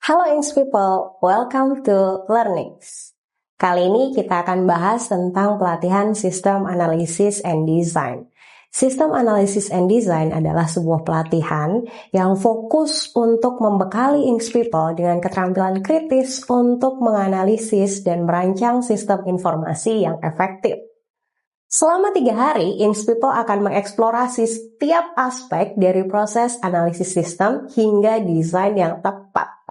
Halo Inks People, welcome to Learnings. Kali ini kita akan bahas tentang pelatihan System Analysis and Design. System Analysis and Design adalah sebuah pelatihan yang fokus untuk membekali Inks People dengan keterampilan kritis untuk menganalisis dan merancang sistem informasi yang efektif. Selama 3 hari, Inks People akan mengeksplorasi setiap aspek dari proses analisis sistem hingga desain yang tepat.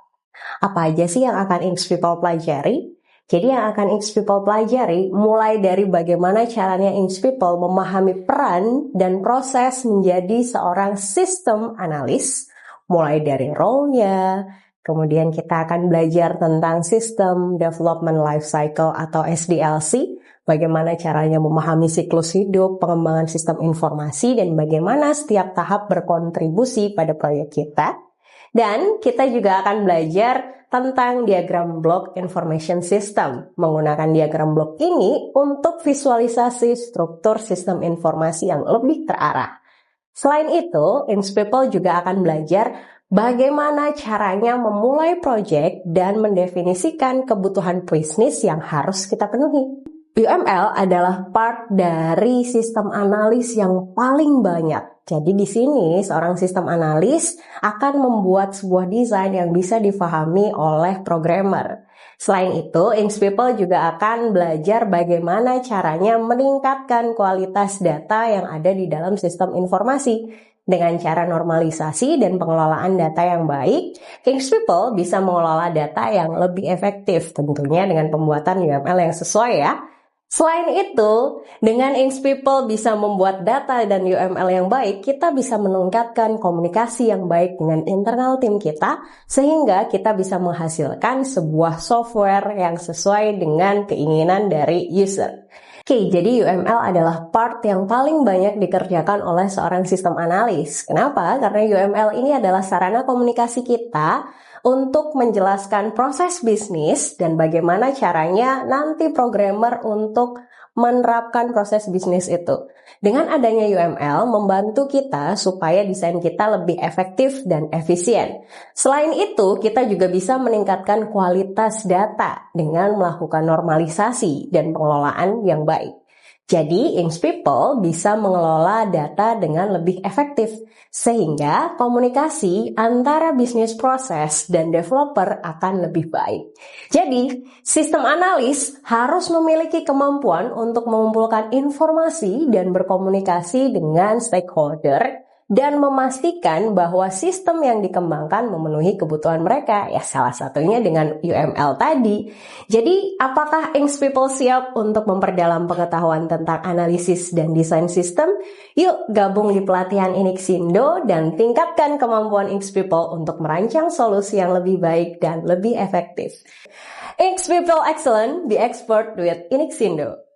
Apa aja sih yang akan Inks People pelajari? Jadi yang akan Inks People pelajari mulai dari bagaimana caranya Inks People memahami peran dan proses menjadi seorang sistem analis, mulai dari role-nya, kemudian kita akan belajar tentang System Development Life Cycle atau SDLC, bagaimana caranya memahami siklus hidup, pengembangan sistem informasi, dan bagaimana setiap tahap berkontribusi pada proyek kita. Dan kita juga akan belajar tentang diagram block information system. Menggunakan diagram block ini untuk visualisasi struktur sistem informasi yang lebih terarah. Selain itu, Inks People juga akan belajar bagaimana caranya memulai proyek dan mendefinisikan kebutuhan bisnis yang harus kita penuhi. UML adalah part dari sistem analis yang paling banyak. Jadi di sini seorang sistem analis akan membuat sebuah desain yang bisa difahami oleh programmer. Selain itu, Inks People juga akan belajar bagaimana caranya meningkatkan kualitas data yang ada di dalam sistem informasi. Dengan cara normalisasi dan pengelolaan data yang baik, Inks People bisa mengelola data yang lebih efektif, tentunya dengan pembuatan UML yang sesuai ya. Selain itu, dengan Inks People bisa membuat data dan UML yang baik, kita bisa meningkatkan komunikasi yang baik dengan internal tim kita, sehingga kita bisa menghasilkan sebuah software yang sesuai dengan keinginan dari user. Oke, jadi UML adalah part yang paling banyak dikerjakan oleh seorang sistem analis. Kenapa? Karena UML ini adalah sarana komunikasi kita untuk menjelaskan proses bisnis dan bagaimana caranya nanti programmer untuk menerapkan proses bisnis itu. Dengan adanya UML membantu kita supaya desain kita lebih efektif dan efisien. Selain itu, kita juga bisa meningkatkan kualitas data dengan melakukan normalisasi dan pengelolaan yang baik. Jadi, Inks People bisa mengelola data dengan lebih efektif, sehingga komunikasi antara bisnis proses dan developer akan lebih baik. Jadi, sistem analis harus memiliki kemampuan untuk mengumpulkan informasi dan berkomunikasi dengan stakeholder, dan memastikan bahwa sistem yang dikembangkan memenuhi kebutuhan mereka. Ya, salah satunya dengan UML tadi. Jadi, apakah Inks People siap untuk memperdalam pengetahuan tentang analisis dan desain sistem? Yuk gabung di pelatihan Inixindo dan tingkatkan kemampuan Inks People untuk merancang solusi yang lebih baik dan lebih efektif. Inks People Excellent, be expert with Inixindo.